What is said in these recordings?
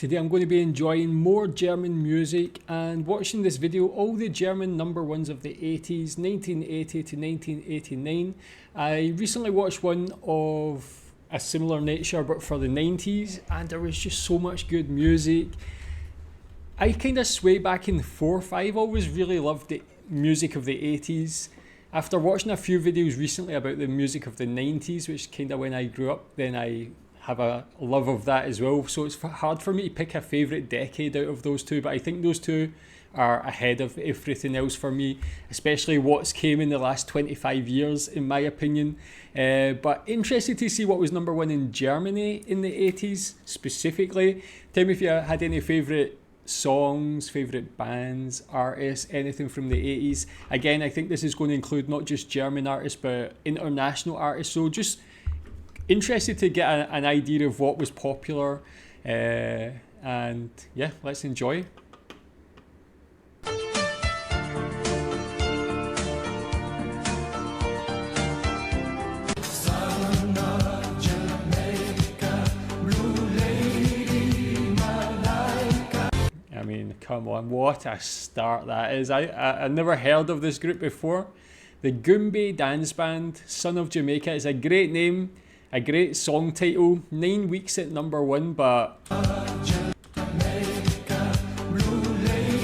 Today I'm going to be enjoying more German music and watching this video, all the German number ones of the 80s, 1980 to 1989. I recently watched one of a similar nature but for the 90s, and there was just so much good music. I kind of sway back and forth. I've always really loved the music of the 80s. After watching a few videos recently about the music of the 90s, which kind of when I grew up, then I have a love of that as well. So it's hard for me to pick a favourite decade out of those two, but I think those two are ahead of everything else for me, especially what's came in the last 25 years, in my opinion. But interested to see what was number one in Germany in the 80s specifically. Tell me if you had any favourite songs, favourite bands, artists, anything from the 80s. Again, I think this is going to include not just German artists but international artists, so just interested to get an idea of what was popular, and yeah, let's enjoy. I mean, come on, what a start that is. I never heard of this group before. The Goombay Dance Band, Son of Jamaica, is a great name, a great song title. 9 weeks at number one, but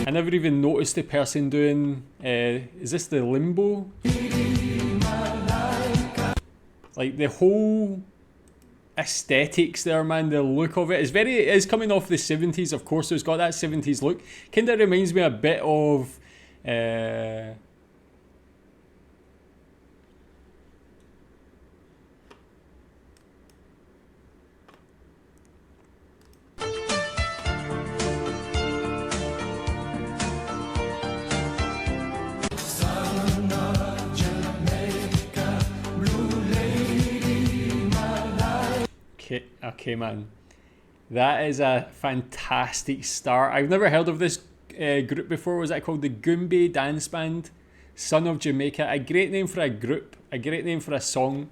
I never even noticed the person doing, is this the limbo? Like the whole aesthetics there, man, the look of it is coming off the 70s, of course, so it's got that 70s look. Kind of reminds me a bit of Okay, man, that is a fantastic start. I've never heard of this group before. Was that called the Goombay Dance Band, Son of Jamaica? A great name for a group, a great name for a song.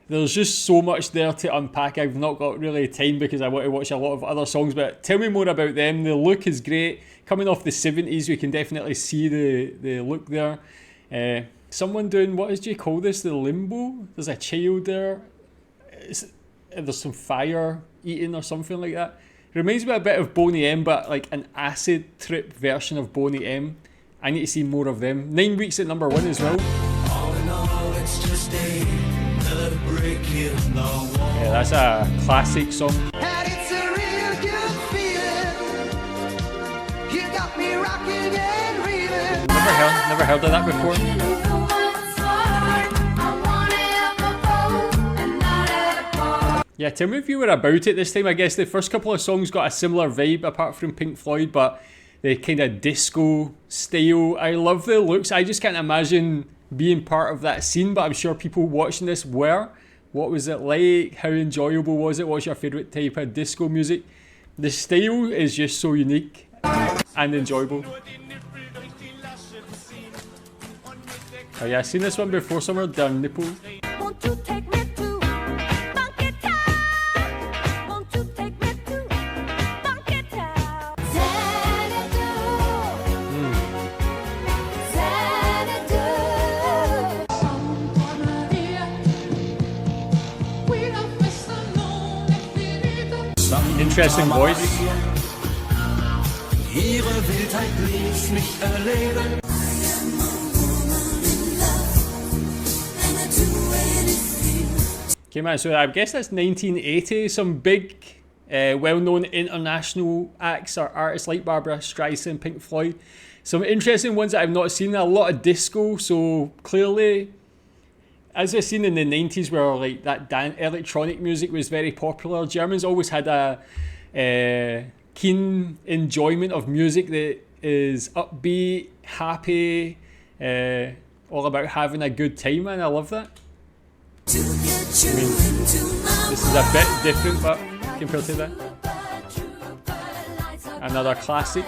There's just so much there to unpack. I've not got really time because I want to watch a lot of other songs, but tell me more about them. The look is great. Coming off the 70s, we can definitely see the look there. Someone doing, what do you call this? The limbo? There's a child there. There's some fire eating or something like that. Reminds me a bit of Boney M, but like an acid trip version of Boney M. I need to see more of them. 9 weeks at number one as well. All in all, it's just another brick in the wall. Yeah, that's a classic song. And it's a real good feeling. You got me rocking and reeling. Never heard of that before. Yeah, tell me if you were about it this time. I guess the first couple of songs got a similar vibe apart from Pink Floyd, but the kind of disco style. I love the looks. I just can't imagine being part of that scene, but I'm sure people watching this were. What was it like? How enjoyable was it? What's your favourite type of disco music? The style is just so unique and enjoyable. Oh yeah, I've seen this one before somewhere, Der Nipple. Interesting voice. Okay, man, so I guess that's 1980. Some big, well-known international acts or artists like Barbara Streisand, Pink Floyd. Some interesting ones that I've not seen. A lot of disco, so clearly, as I've seen in the 90s where like that electronic music was very popular, Germans always had a keen enjoyment of music that is upbeat, happy, all about having a good time, and I love that. I mean, this is a bit different, but compared to that, another classic.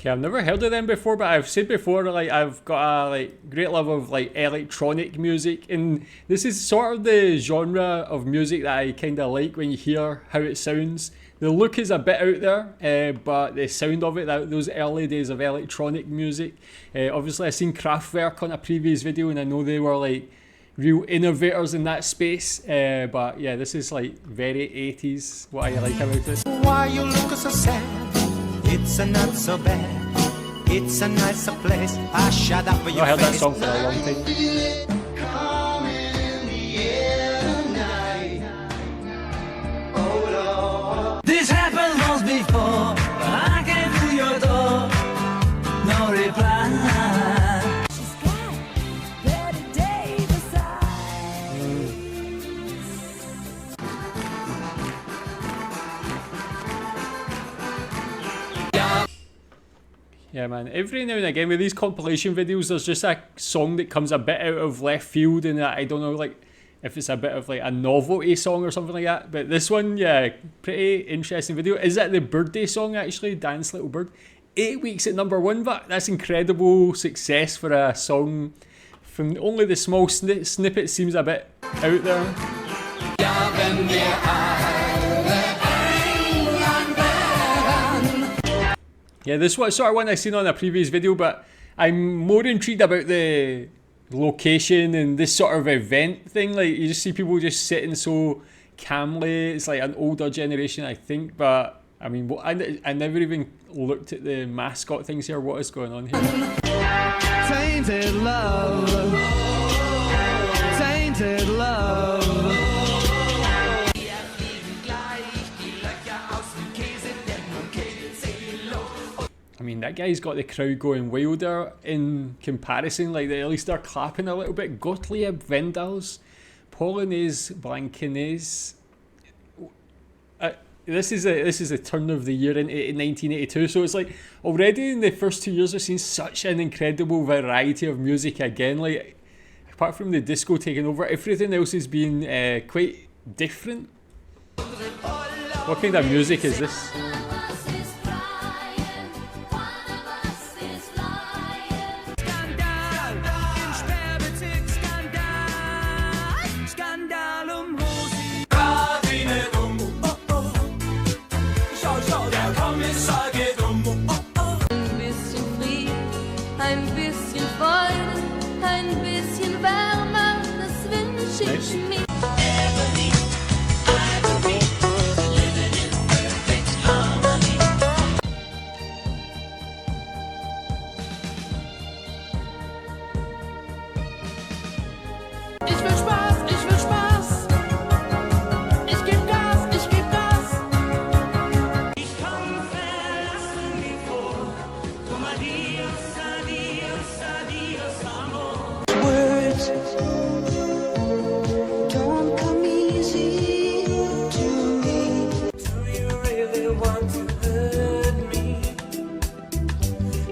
Okay, I've never heard of them before, but I've said before, like, I've got a like great love of like electronic music, and this is sort of the genre of music that I kind of like when you hear how it sounds. The look is a bit out there, but the sound of it, those early days of electronic music. Obviously, I've seen Kraftwerk on a previous video, and I know they were like real innovators in that space. But yeah, this is like very 80s, what I like about it. Why you look so sad? It's not so bad. It's a nicer place. I shut up for your I heard that face. song for a long time. This happened once before. I came to your door. No reply. She's got better day Yeah, man. Every now and again with these compilation videos, there's just a song that comes a bit out of left field, and I don't know, like, if it's a bit of like a novelty song or something like that. But this one, yeah, pretty interesting video. Is it the birthday song actually? Dance Little Bird. 8 weeks at #1, but that's incredible success for a song. From only the small snippet seems a bit out there. Yeah, this was sort of one I seen on a previous video, but I'm more intrigued about the location and this sort of event thing. Like, you just see people just sitting so calmly. It's like an older generation, I think, but I mean, I never even looked at the mascot things here. What is going on here? Tainted love. Tainted love. I mean, that guy's got the crowd going wilder in comparison. Like, at least they're clapping a little bit. Gottlieb Wendels, Polonaise Blankenese. This is the turn of the year in 1982. So it's like already in the first 2 years, I've seen such an incredible variety of music again. Like, apart from the disco taking over, everything else has been quite different. What kind of music is this? Ein bisschen Freude, ein bisschen Wärme, das wünsche ich mir. Ich will Spaß, ich will Spaß. Ich geb Gas, ich geb Gas. Ich komm fest in die vor. Komm adios, adios, adios, amor. Words don't come easy to me. Do you really want to hurt me?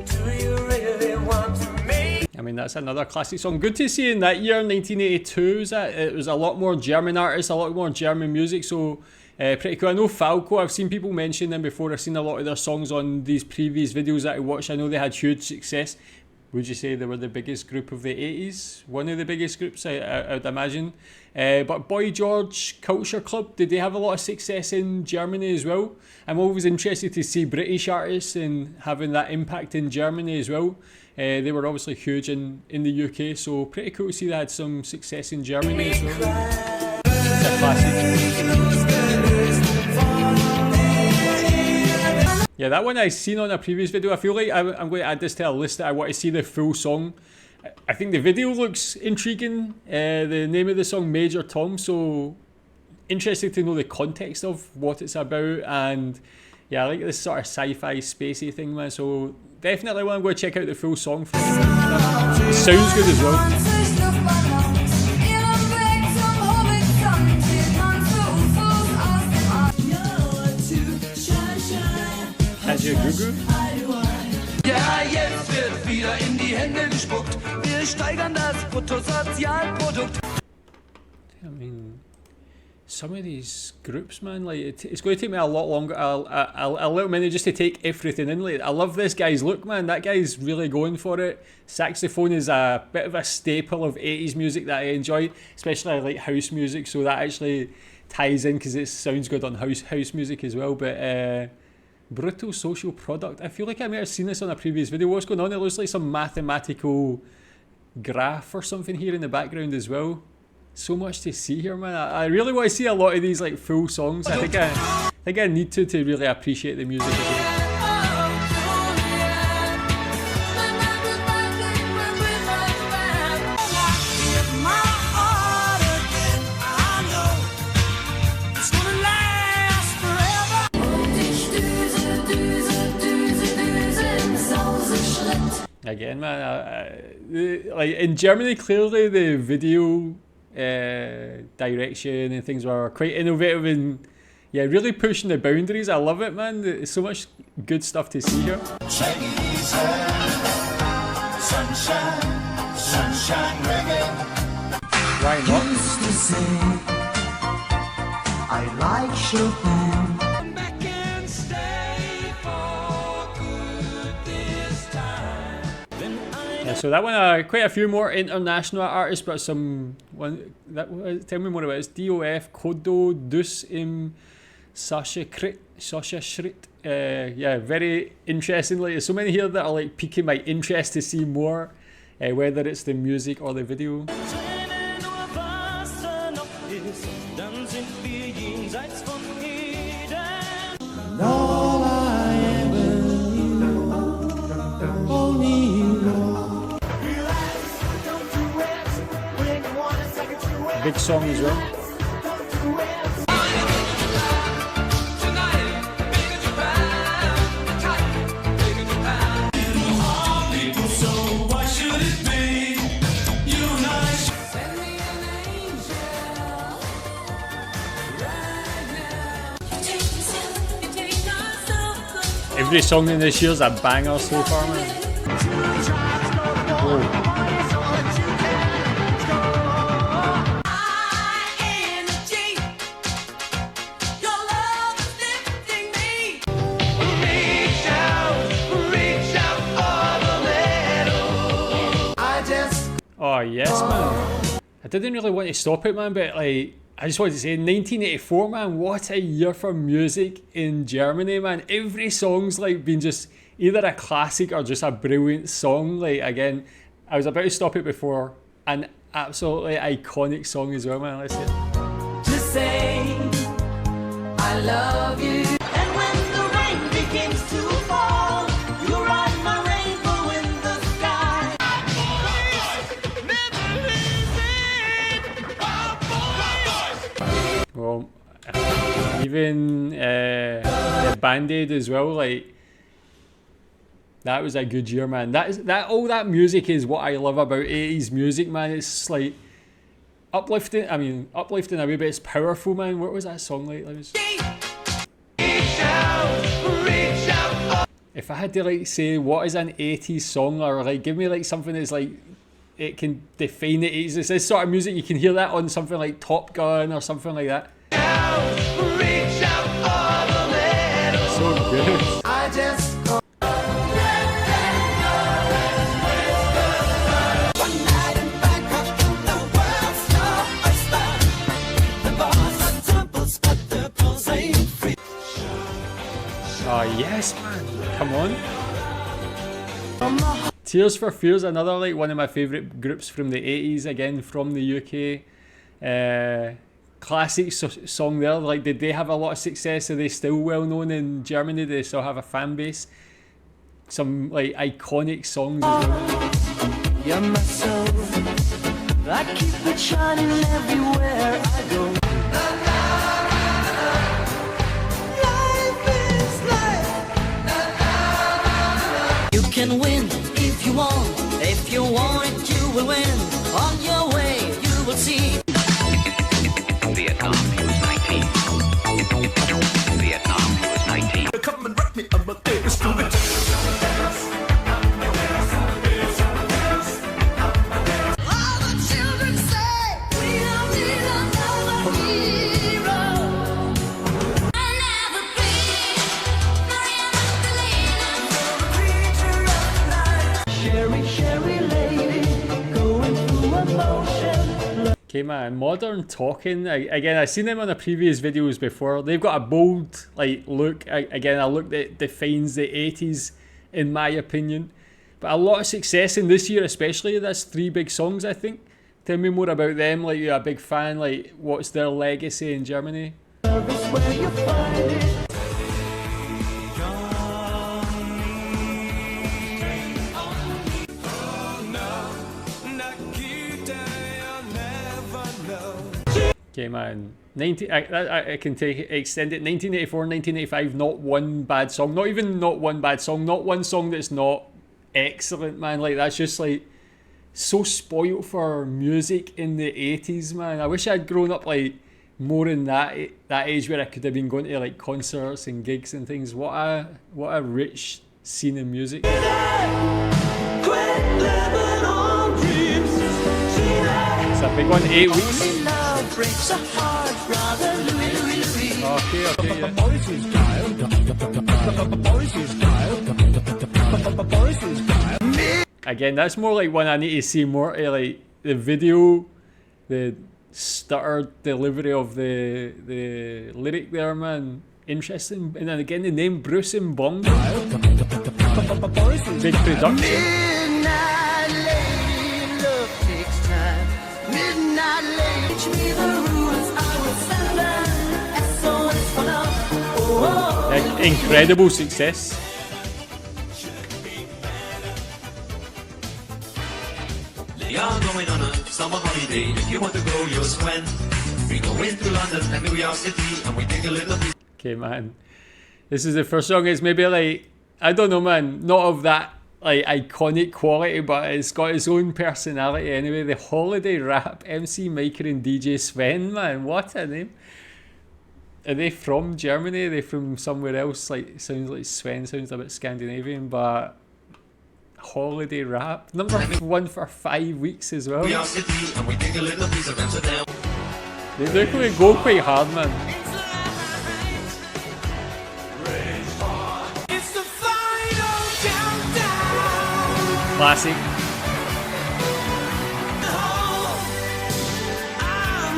Do you really want to make? I mean, that's another classic song. Good to see in that year, 1982, it was a lot more German artists, a lot more German music, so pretty cool. I know Falco, I've seen people mention them before. I've seen a lot of their songs on these previous videos that I watched. I know they had huge success. Would you say they were the biggest group of the 80s? One of the biggest groups, I'd imagine. But Boy George Culture Club, did they have a lot of success in Germany as well? I'm always interested to see British artists and having that impact in Germany as well. They were obviously huge in the UK, so pretty cool to see they had some success in Germany as well. It's a classic. Yeah, that one I seen on a previous video. I feel like I'm going to add this to a list that I want to see the full song. I think the video looks intriguing. The name of the song, Major Tom, so interested to know the context of what it's about. And yeah, I like this sort of sci-fi spacey thing, man, so definitely one I'm going to check out the full song for. It sounds good as well. Ja, jetzt wird wieder in die Hände gespuckt. Wir steigern das Bruttosozialprodukt. I mean, some of these groups, man, like it's going to take me a lot longer, a little minute just to take everything in. Like, I love this guy's look, man. That guy's really going for it. Saxophone is a bit of a staple of 80s music that I enjoy, especially I like house music, so that actually ties in because it sounds good on house music as well. But brutal social product, I feel like I might have seen this on a previous video. What's going on? It looks like some mathematical graph or something here in the background as well. So much to see here, man. I really want to see a lot of these like full songs. I think I need to really appreciate the music again. Again, man, like in Germany, clearly the video direction and things were quite innovative and really pushing the boundaries. I love it, man. There's so much good stuff to see here. Why not? I like Chopin. So that one, quite a few more international artists, but tell me more about it. It's DOF, Kodo, Dus im Sasha Schritt. Very interestingly, there's so many here that are like piquing my interest to see more, whether it's the music or the video. Big song as well. Every song in this year's a banger so far, man. Whoa. Oh yes, man. I didn't really want to stop it, man, but like I just wanted to say 1984, man, what a year for music in Germany, man. Every song's like been just either a classic or just a brilliant song. Like again, I was about to stop it before, an absolutely iconic song as well, man. Let's hear it. To say I love you. And when the rain begins to fall, you ride my rainbow in the sky. Well, even the Band-Aid as well, like that was a good year, man. All that music is what I love about 80s music, man. It's like uplifting. I mean, uplifting a wee bit. It's powerful, man. What was that song like? If I had to like say what is an 80s song, or like give me like something that's like it can define the 80s. It's this sort of music you can hear that on something like Top Gun or something like that. So good. I just Oh yes, man. Come on. Tears for Fears, another like one of my favourite groups from the 80s, again from the UK. Classic song there. Like, did they have a lot of success? Are they still well known in Germany? Do they still have a fan base? Some like iconic songs as well. you're my soul. I keep it shining everywhere I go. You can win if you want. If you want it, you will win. On your way, you will see. Vietnam, he was 19. Vietnam, he was 19. Come and rock me, I'm a big stupid. All the children say we don't need another hero. Okay, man, Modern Talking. Again, I've seen them on the previous videos before. They've got a bold like look. Again, a look that defines the 80s, in my opinion. But a lot of success in this year, especially. That's 3 big songs, I think. Tell me more about them. Like, you're a big fan. Like, what's their legacy in Germany? Okay, man. I can extend it. 1984, 1985. Not one bad song. Not even not one bad song. Not one song that's not excellent, man. Like, that's just like so spoiled for music in the 80s, man. I wish I'd grown up like more in that age where I could have been going to like concerts and gigs and things. What a rich scene in music. It's a big one. 8 weeks. Okay, yeah. Again, that's more like one I need to see more. Like the video, the stuttered delivery of the lyric there, man. Interesting. And then again, the name Bruce and Bong. Big production. Incredible success. We are going on a summer holiday. If you want to go, you'll swim. We go into London and New York City and we take a little piece. Okay, man. This is the first song. It's maybe like, I don't know, man. Not of that like iconic quality, but it's got its own personality anyway. The Holiday Rap, MC Maker and DJ Sven, man. What a name. Are they from Germany? Are they from somewhere else? Like, sounds like Sven, sounds a bit Scandinavian, but Holiday Rap. Number 1 for 5 weeks as well. New York City and we take a little piece of Amsterdam. They're going to go quite hard, man. It's the final countdown. Classic. I'm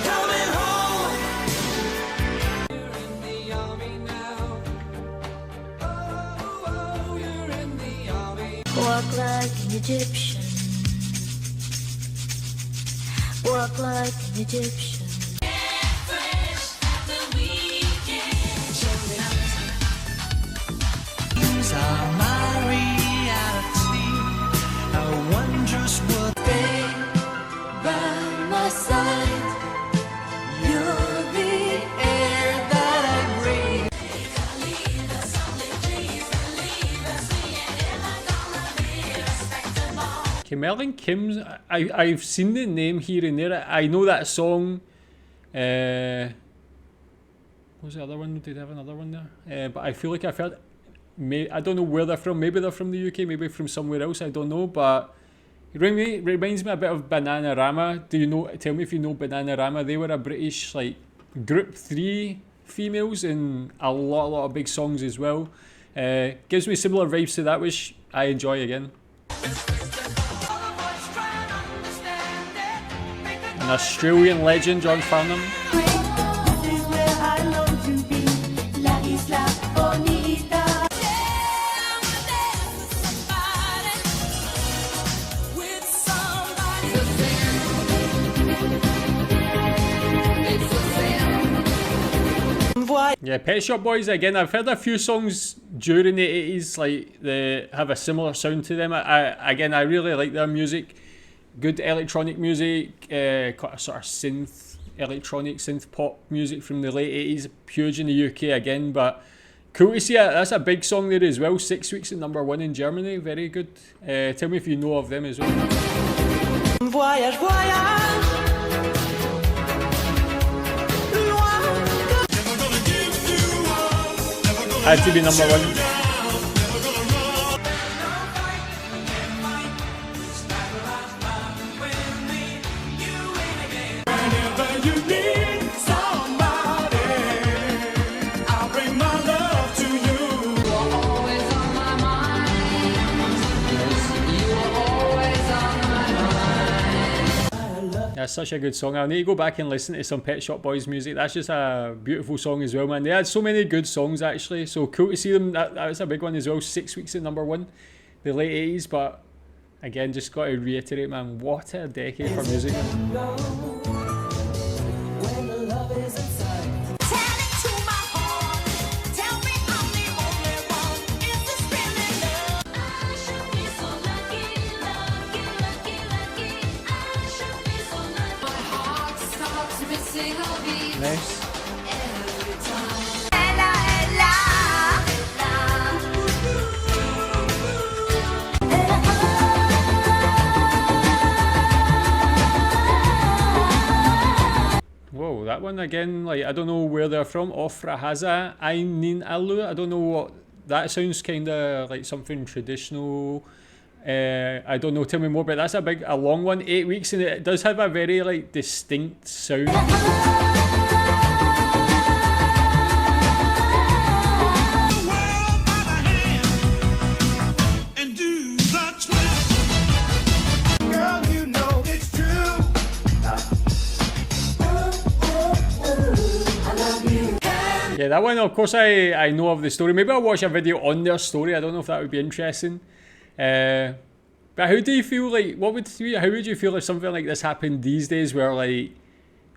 coming home. You're in the army now. Oh, you're in the army. Walk like an Egyptian. Walk like an Egyptian. These are my reality. How wondrous would Stay by my side. You're the air that I breathe. Okay, Merlin Kim's, I've seen the name here and there. I know that song. What was the other one? Did they have another one there? But I feel like I've heard. I don't know where they're from. Maybe they're from the UK. Maybe from somewhere else. I don't know. But it reminds me a bit of Bananarama. Do you know? Tell me if you know Bananarama. They were a British like group 3 females in a lot of big songs as well. Gives me similar vibes to that, which I enjoy again. An Australian legend, John Farnham. This is where I long to be. La Isla Bonita. Yeah, Pet Shop Boys, again, I've heard a few songs during the 80s, like, they have a similar sound to them. I really like their music. Good electronic music, quite a sort of synth-pop music from the late 80s, huge in the UK again, but cool to see that's a big song there as well. 6 weeks at #1 in Germany, very good. Tell me if you know of them as well. Voyage, voyage. Had to be #1. such a good song. I need to go back and listen to some Pet Shop Boys music. That's just a beautiful song as well, man. They had so many good songs actually, so cool to see them. That was a big one as well. 6 weeks at #1, the late 80s. But again, just got to reiterate, man, what a decade for music, man. When the love is inside. Tell it to my heart. Tell me I'm the only one. Is this really love? I should be so lucky, lucky, lucky, lucky. I should be so lucky. My heart stops missing a beat Nice. every time. Ella, Ella, Whoa, that one again, like, I don't know where they're from. Ofra Haza, Ainin Alu. I don't know what that sounds, kind of like something traditional. I don't know, tell me more, but that's a long one, 8 weeks, and it does have a very like distinct sound. Girl, you know it's true. Yeah, that one, of course, I know of the story. Maybe I'll watch a video on their story. I don't know if that would be interesting. But how do you feel like, how would you feel if something like this happened these days, where like,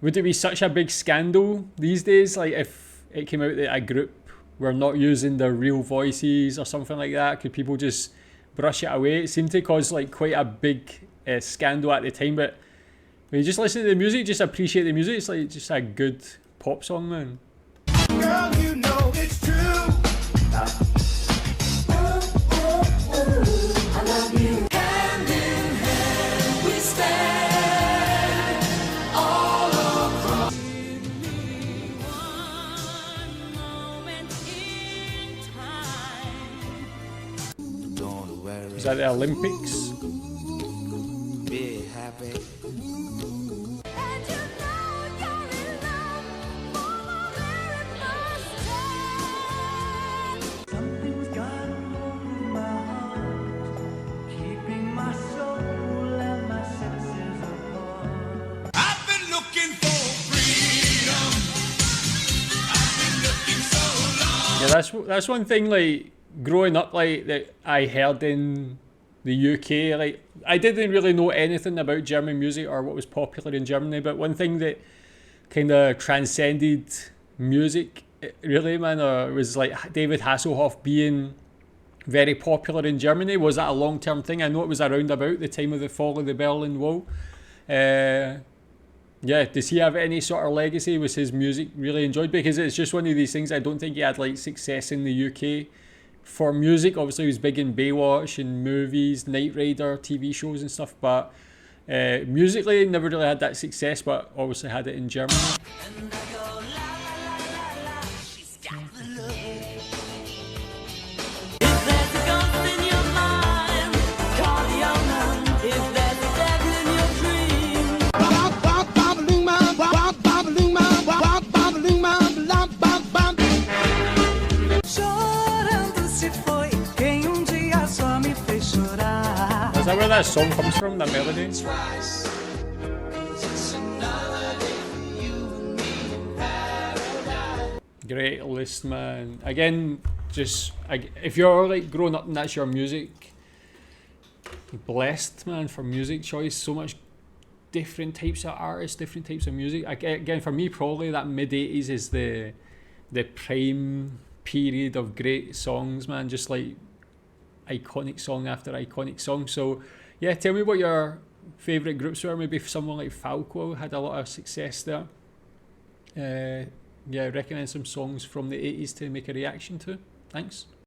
would it be such a big scandal these days, like if it came out that a group were not using their real voices or something like that? Could people just brush it away? It seemed to cause like quite a big scandal at the time, but when you just listen to the music, just appreciate the music, it's like just a good pop song, man. Girl, you know it's true. hand in hand we stand all across. Give me one moment in time. Don't worry, Is that the Olympics? be happy. And you know you're in love, Mama, where it must end. Something's got a hold of my heart, keeping my soul and my senses apart. I've been looking for freedom. I've been looking so long. Yeah, that's one thing, like, growing up, like, that I heard in the UK. Like, I didn't really know anything about German music or what was popular in Germany, but one thing that kind of transcended music, really, man, was like David Hasselhoff being very popular in Germany. Was that a long-term thing? I know it was around about the time of the fall of the Berlin Wall. Yeah, does he have any sort of legacy? Was his music really enjoyed? Because it's just one of these things, I don't think he had like success in the UK for music. Obviously he was big in Baywatch and movies, Knight Rider, TV shows and stuff, but musically never really had that success, but obviously had it in Germany. And I go la la la la la, she's got the look. If there's a ghost in your mind, call the unknown. If there's a devil in your dream, Chorando se foi quem dia só me fez chorar. Is that where that song comes from, that melody? Great list, man. Again, just if you're like growing up and that's your music, blessed, man, for music choice. So much different types of artists, different types of music. Again, for me, probably that mid-80s is the prime period of great songs, man. Just like iconic song after iconic song. So yeah, tell me what your favourite groups were. Maybe someone like Falco had a lot of success there. Yeah, recommend some songs from the 80s to make a reaction to. Thanks.